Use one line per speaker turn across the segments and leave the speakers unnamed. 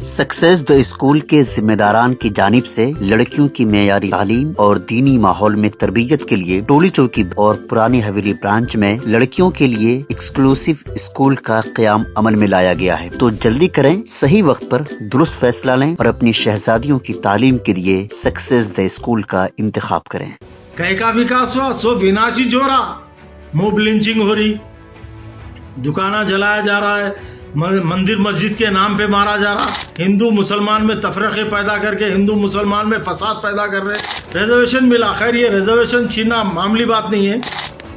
Success the school के जिम्मेदारान की जानिब से लड़कियों की मेयारी तालीम और दीनी माहौल में तरबियत के लिए टोली चौकी और पुरानी हवेली ब्रांच में लड़कियों के लिए एक्सक्लूसिव स्कूल का क़याम अमल में लाया गया है। तो जल्दी करें, सही वक्त पर दुरुस्त फैसला लें और अपनी शहजादियों की तालीम के लिए सक्सेस द स्कूल का इंतखाब करें।
कहीं का विकास हुआ सो विनाशी जोरा, मोब लिंचिंग हो रही, दुकाना जलाया जा रहा है, मंदिर मस्जिद के नाम पे मारा जा रहा, हिंदू मुसलमान में तफरक़े पैदा करके हिंदू मुसलमान में फसाद पैदा कर रहे। रिजर्वेशन मिला, खैर ये रिजर्वेशन छीनना मामूली बात नहीं है।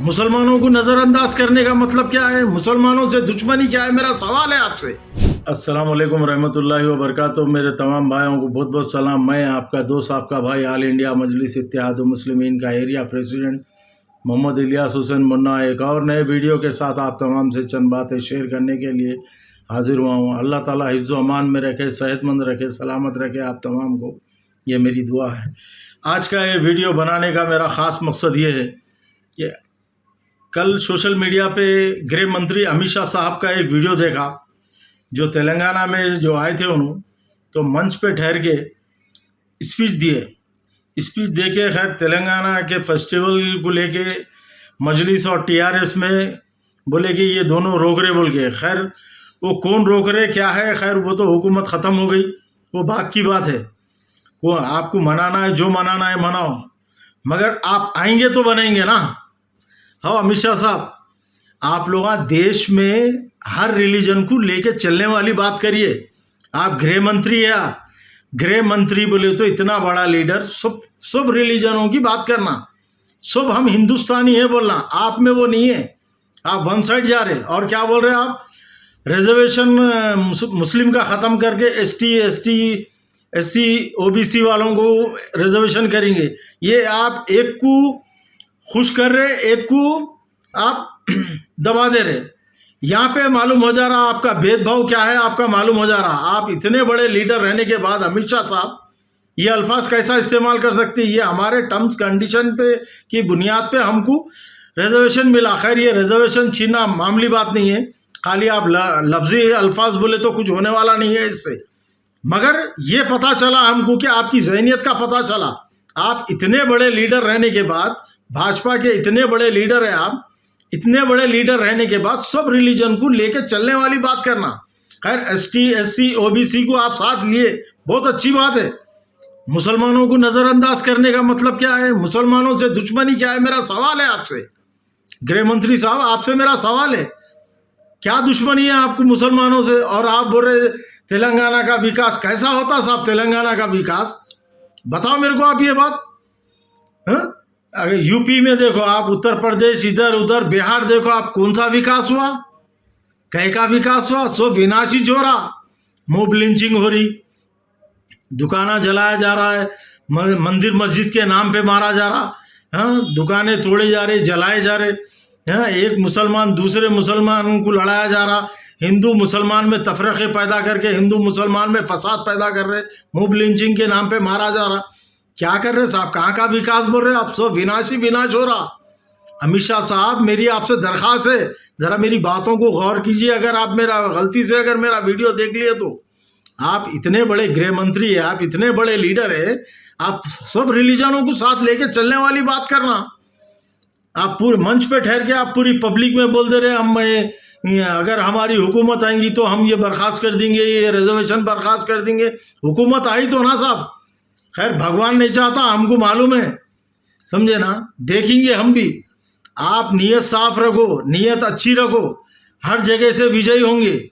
मुसलमानों को नज़रअंदाज करने का मतलब क्या है, मुसलमानों से दुश्मनी क्या है, मेरा सवाल है आपसे। अस्सलाम वालेकुम रहमतुल्लाहि व बरकातुहू। मेरे तमाम भाइयों को बहुत बहुत सलाम। मैं आपका दोस्त, आपका भाई, ऑल इंडिया मजलिस इत्तेहादुल मुस्लिमीन का एरिया प्रेसिडेंट मोहम्मद इलियास हुसैन मुन्ना एक और नए वीडियो के साथ आप तमाम से चंद बातें शेयर करने के लिए हाजिर हुआ हूँ। अल्लाह ताला हिफ्ज़ व अमान में रखे, सेहतमंद रखे, सलामत रखे आप तमाम को, ये मेरी दुआ है। आज का ये वीडियो बनाने का मेरा ख़ास मकसद ये है कि कल सोशल मीडिया पे गृह मंत्री अमित शाह साहब का एक वीडियो देखा, जो तेलंगाना में जो आए थे उन्होंने तो मंच पे ठहर के स्पीच दिए। स्पीच दे के खैर तेलंगाना के फेस्टिवल को लेके मजलिस और टीआरएस में बोले कि ये दोनों रोक रहे बोल के। खैर वो कौन रोक रहे क्या है, खैर वो तो हुकूमत ख़त्म हो गई, वो बात की बात है। वो आपको मनाना है, जो मनाना है मनाओ, मगर आप आएंगे तो बनेंगे ना। हाँ अमित शाह साहब, आप लोग देश में हर रिलीजन को लेके चलने वाली बात करिए। आप गृह मंत्री है, आप गृह मंत्री बोले तो इतना बड़ा लीडर, सब रिलीजनों की बात करना, सब हम हिंदुस्तानी है बोलना, आप में वो नहीं है। आप वन साइड जा रहे। और क्या बोल रहे हैं आप, रिजर्वेशन मुस्लिम का ख़त्म करके एसटी एससी ओबीसी वालों को रिजर्वेशन करेंगे। ये आप एक को खुश कर रहे, एक को आप दबा दे रहे। यहाँ पे मालूम हो जा रहा आपका भेदभाव क्या है, आपका मालूम हो जा रहा। आप इतने बड़े लीडर रहने के बाद अमित शाह साहब ये अल्फाज कैसा इस्तेमाल कर सकते हैं। ये हमारे टर्म्स कंडीशन पे की बुनियाद पे हमको रिजर्वेशन मिला। खैर ये रिजर्वेशन छीनना मामूली बात नहीं है, खाली आप लफ्ज़ी अल्फाज बोले तो कुछ होने वाला नहीं है इससे। मगर ये पता चला हमको कि आपकी ज़हनियत का पता चला। आप इतने बड़े लीडर रहने के बाद, भाजपा के इतने बड़े लीडर हैं आप, इतने बड़े लीडर रहने के बाद सब रिलीजन को लेके चलने वाली बात करना। खैर एसटी एससी ओबीसी को आप साथ लिए, बहुत अच्छी बात है। मुसलमानों को नज़रअंदाज करने का मतलब क्या है, मुसलमानों से दुश्मनी क्या है, मेरा सवाल है आपसे। गृह मंत्री साहब आपसे मेरा सवाल है, क्या दुश्मनी है आपको मुसलमानों से। और आप बोल रहे तेलंगाना का विकास कैसा होता साहब, तेलंगाना का विकास बताओ मेरे को आप ये बात। अगर यूपी में देखो आप, उत्तर प्रदेश, इधर उधर बिहार देखो आप, कौन सा विकास हुआ, कहीं का विकास हुआ, सो विनाशी जोरा, मोब लिंचिंग हो रही, दुकाना जलाया जा रहा है, मंदिर मस्जिद के नाम पे मारा जा रहा, हाँ दुकानें तोड़े जा रहे, जलाए जा रहे, हाँ एक मुसलमान दूसरे मुसलमान को लड़ाया जा रहा, हिंदू मुसलमान में तफरक़े पैदा करके हिंदू मुसलमान में फसाद पैदा कर रहे, मोब लिंचिंग के नाम पे मारा जा रहा। क्या कर रहे साहब, कहाँ का विकास बोल रहे हैं आप, सब विनाशी विनाश हो रहा। अमित शाह साहब मेरी आपसे दरख्वास्त है, ज़रा मेरी बातों को गौर कीजिए। अगर आप मेरा गलती से अगर मेरा वीडियो देख लिए तो, आप इतने बड़े गृह मंत्री है, आप इतने बड़े लीडर है, आप सब रिलीजनों को साथ लेके चलने वाली बात करना। आप पूरे मंच पे ठहर के आप पूरी पब्लिक में बोल दे रहे हम अगर हमारी हुकूमत आएंगी तो हम ये बर्खास्त कर देंगे, ये रिजर्वेशन बर्खास्त कर देंगे। हुकूमत आई तो ना साहब, खैर भगवान नहीं चाहता, हमको मालूम है, समझे ना, देखेंगे हम भी। आप नीयत साफ रखो, नीयत अच्छी रखो, हर जगह से विजयी होंगे।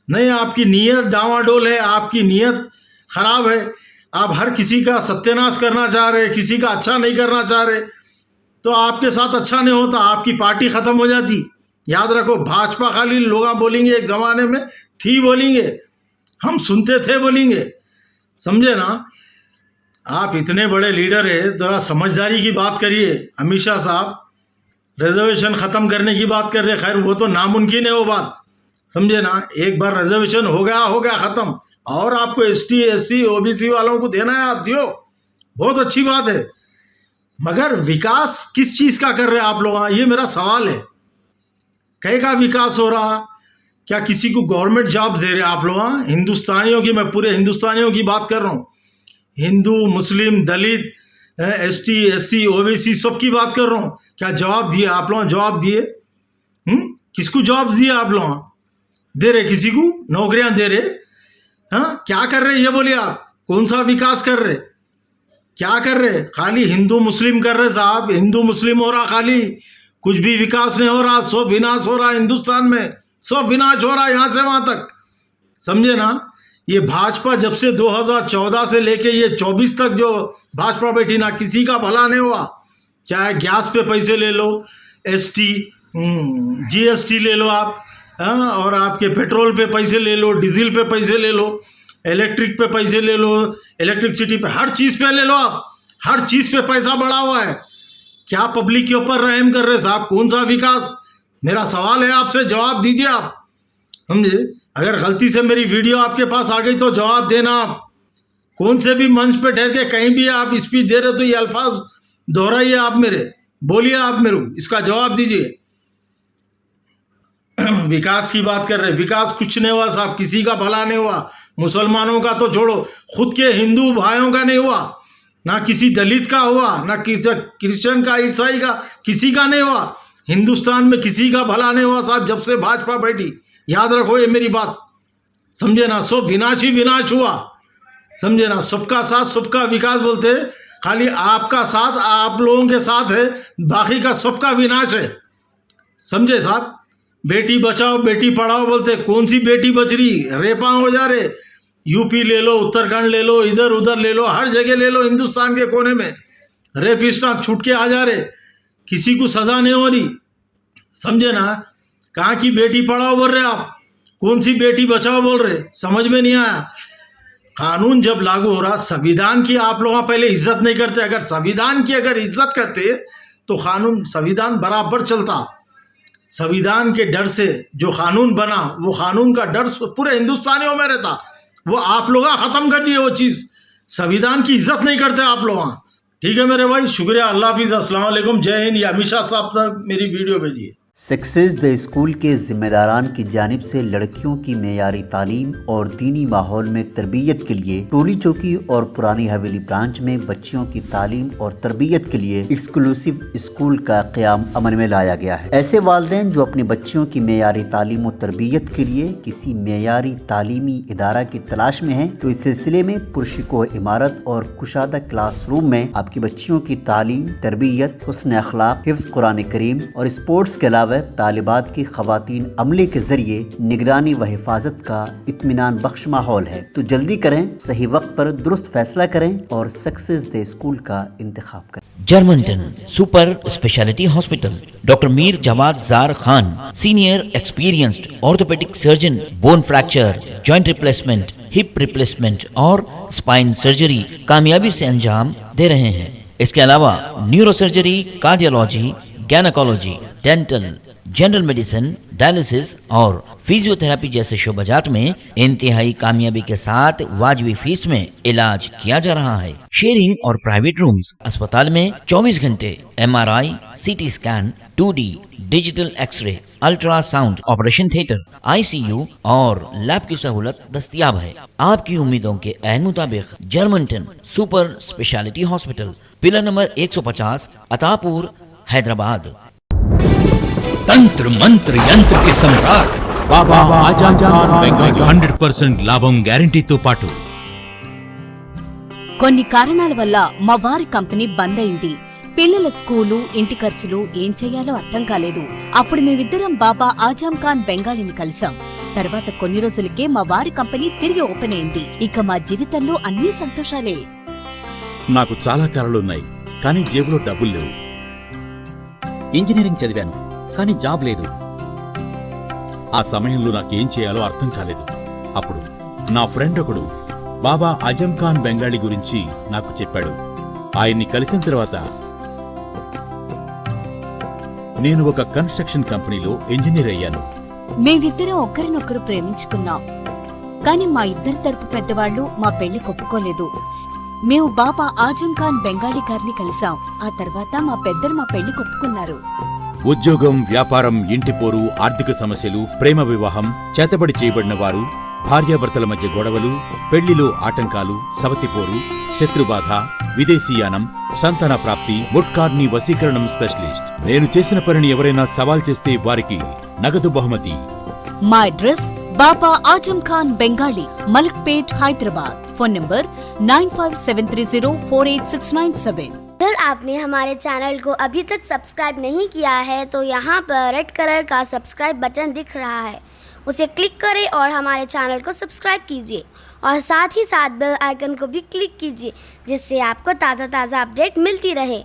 नहीं आपकी नीयत डावाडोल है, आपकी नीयत ख़राब है, आप हर किसी का सत्यानाश करना चाह रहे, किसी का अच्छा नहीं करना चाह रहे, तो आपके साथ अच्छा नहीं होता, आपकी पार्टी ख़त्म हो जाती। याद रखो, भाजपा खाली लोग बोलेंगे एक ज़माने में थी बोलेंगे, हम सुनते थे बोलेंगे, समझे ना। आप इतने बड़े लीडर है, ज़रा समझदारी की बात करिए। अमित शाह साहब रिजर्वेशन ख़त्म करने की बात कर रहे, खैर वो तो नामुमकिन है वो बात, समझे ना। एक बार रिजर्वेशन हो गया ख़त्म, और आपको एसटी एससी ओबीसी वालों को देना है, आप दियो, बहुत अच्छी बात है। मगर विकास किस चीज़ का कर रहे हैं आप लोग, ये मेरा सवाल है। कहीं का विकास हो रहा, क्या किसी को गवर्नमेंट जॉब दे रहे आप लोग? हाँ, हिंदुस्तानियों की, मैं पूरे हिंदुस्तानियों की बात कर रहा हूँ, हिंदू मुस्लिम दलित ST SC OBC सबकी बात कर रहा हूँ। क्या जवाब दिए आप लोग? जवाब दिए? किसको जॉब दिए आप लोग? दे रहे किसी को नौकरियां दे रहे? हाँ, क्या कर रहे ये बोलिए आप? कौन सा विकास कर रहे? क्या कर रहे? खाली हिंदू मुस्लिम कर रहे साहब, हिंदू मुस्लिम हो रहा, खाली कुछ भी विकास नहीं हो रहा। सब विनाश हो रहा है हिंदुस्तान में, सब विनाश हो रहा है यहाँ से वहां तक, समझे ना? ये भाजपा जब से 2014 से लेके ये 24 तक जो भाजपा बैठी ना, किसी का भला नहीं हुआ। चाहे गैस पे पैसे ले लो, ST GST ले लो आप, हाँ, और आपके पेट्रोल पे पैसे ले लो, डीजल पे पैसे ले लो, इलेक्ट्रिक पे पैसे ले लो, इलेक्ट्रिसिटी पे, हर चीज़ पे ले लो आप, हर चीज़ पे पैसा बढ़ा हुआ है। क्या पब्लिक के ऊपर रहम कर रहे साहब? कौन सा विकास? मेरा सवाल है आपसे, जवाब दीजिए आप, समझे? अगर गलती से मेरी वीडियो आपके पास आ गई तो जवाब देना आप। कौन से भी मंच पे ठहर के कहीं भी आप स्पीच दे रहे हो तो ये अल्फाज दोहराइए आप, मेरे बोलिए आप, मेरे को इसका जवाब दीजिए। विकास की बात कर रहे, विकास कुछ नहीं हुआ साहब, किसी का भला नहीं हुआ। मुसलमानों का तो छोड़ो, खुद के हिंदू भाइयों का नहीं हुआ, ना किसी दलित का हुआ, ना क्रिश्चियन का, ईसाई का, किसी का नहीं हुआ। हिंदुस्तान में किसी का भला नहीं हुआ साहब जब से भाजपा बैठी। याद रखो ये मेरी बात, समझे ना? सब विनाश ही विनाश हुआ, समझे ना? सबका साथ सबका विकास बोलते, खाली आपका साथ आप लोगों के साथ है, बाकी का सबका विनाश है, समझे साहब? बेटी बचाओ बेटी पढ़ाओ बोलते, कौन सी बेटी बच रही? रेपा हो जा रहे। यूपी ले लो, उत्तराखंड ले लो, इधर उधर ले लो, हर जगह ले लो, हिंदुस्तान के कोने में रेपिस्ट छूट के आ जा रहे, किसी को सजा नहीं हो रही, समझे ना? कहाँ की बेटी पढ़ाओ बोल रहे आप, कौन सी बेटी बचाओ बोल रहे? समझ में नहीं आया। कानून जब लागू हो रहा, संविधान की आप लोग पहले इज्जत नहीं करते। अगर संविधान की अगर इज्जत करते तो कानून, संविधान बराबर चलता। संविधान के डर से जो कानून बना, वो कानून का डर पूरे हिंदुस्तानियों में रहता। वो आप लोग खत्म कर दिए वो चीज़। संविधान की इज्जत नहीं करते आप लोग। ठीक है मेरे भाई, शुक्रिया, अल्लाह हाफिज़, अस्सलाम वालेकुम, जय हिंद। ये अमित शाह साहब तक मेरी वीडियो भेजिए।
सक्सेस द स्कूल के जिम्मेदारान की जानिब से लड़कियों की मेयारी तालीम और दीनी माहौल में तरबियत के लिए टोली चौकी और पुरानी हवेली ब्रांच में बच्चियों की तालीम और तरबियत के लिए एक्सक्लूसिव स्कूल का क़याम अमल में लाया गया है। ऐसे वालिदैन जो अपने बच्चियों की मेयारी तालीम और तरबियत के लिए किसी मेयारी तालीमी इदारा की तलाश में हैं, तो इस सिलसिले में पुरशिकोह इमारत और कुशादा क्लासरूम में आपकी बच्चियों की तालीम, तरबियत, हुस्न अखलाक, हिफ्ज़ कुरान करीम और स्पोर्ट्स के अलावा तालिबात की खवातीन अमले के जरिए निगरानी व हिफाजत का इत्मीनान बख्श माहौल है। तो जल्दी करें, सही वक्त पर दुरुस्त फैसला करें और सक्सेस द स्कूल का इंतखाब करें।
Germanten super speciality hospital, doctor Mir Jawad Jar Khan, senior experienced orthopaedic surgeon, bone fracture, joint replacement, hip replacement और स्पाइन सर्जरी कामयाबी से अंजाम दे रहे हैं। इसके अलावा neuro surgery, cardiology, gynaecology, dental, general medicine, dialysis और फिजियोथेरेपी जैसे शोबाजात में इंतहाई कामयाबी के साथ वाजिबी फीस में इलाज किया जा रहा है। शेयरिंग और प्राइवेट रूम्स, अस्पताल में 24 घंटे MRI, CT scan, 2D digital xray, ultrasound, operation theatre, ICU और लैब की सहूलत दस्तयाब है। आपकी उम्मीदों के ऐन मुताबिक Germanton super speciality hospital, pillar number 150, Attapur, Hyderabad.
तंत्र मंत्र यंत्र के सम्राट
బాబా ఆజాం ఖాన్ బెంగాల్ 100% లాభం గ్యారంటీతో పాటు
కొన్ని కారణాల వల్ల మా వారి కంపెనీ బంద్ అయింది. పిల్లల స్కూలు, ఇంటి ఖర్చులు ఏం చెయ్యాలో అర్థం కాలేదు. అప్పుడు మేమిద్దరం బాబా ఆజాం ఖాన్ బెంగాలీని కలిసాం. తర్వాత కొన్ని రోజులకే మా వారి కంపెనీ తిరిగి ఓపెన్ అయింది. ఇక మా జీవితంలో అన్ని సంతోషాలే.
నాకు చాలా కలలున్నాయి, కానీ జేబులో డబ్బులు లేవు.
ఇంజనీరింగ్ చదివాను, కానీ జాబ్ లేదు.
ఆ సమయంలో నాకేం చేయాలో అర్థం కాలేదు. అప్పుడు నా ఫ్రెండ్ ఒకడు బాబా ఆజం ఖాన్ బెంగాలీ గురించి నాకు చెప్పాడు. ఆయన్ని కలిసిన తర్వాత నేను ఒక కన్స్ట్రక్షన్ కంపెనీలో ఇంజనీర్ అయ్యాను.
మేమిద్దరం ఒకరినొకరు ప్రేమించుకున్నాం. కాని మా ఇద్దరి తరపు పెద్దవాళ్లు మా పెళ్లి ఒప్పుకోలేదు. మేము బాబా ఆజం ఖాన్ బెంగాలీ గారిని కలిసాం. ఆ తర్వాత మా పెద్దలు మా పెళ్లి ఒప్పుకున్నారు.
ఉద్యోగం, వ్యాపారం, ఇంటి పోరు, ఆర్థిక సమస్యలు, ప్రేమ వివాహం, చేతబడి చేయబడిన వారు, భార్యాభర్తల మధ్య గొడవలు, పెళ్లిలో ఆటంకాలు, సవతిపోరు, శత్రుబాధ, విదేశీయానం, సంతాన ప్రాప్తి, ముట్కార్ని వశీకరణం స్పెషలిస్ట్. నేను చేసిన పనిని ఎవరైనా సవాల్ చేస్తే వారికి నగదు బహుమతి.
మా address Baba Azam Khan Bengali, Malakpet, Hyderabad. Phone number 9573048697।
अगर आपने हमारे चैनल को अभी तक सब्सक्राइब नहीं किया है तो यहाँ पर रेड कलर का सब्सक्राइब बटन दिख रहा है, उसे क्लिक करें और हमारे चैनल को सब्सक्राइब कीजिए और साथ ही साथ बेल आइकन को भी क्लिक कीजिए, जिससे आपको ताज़ा अपडेट मिलती रहे।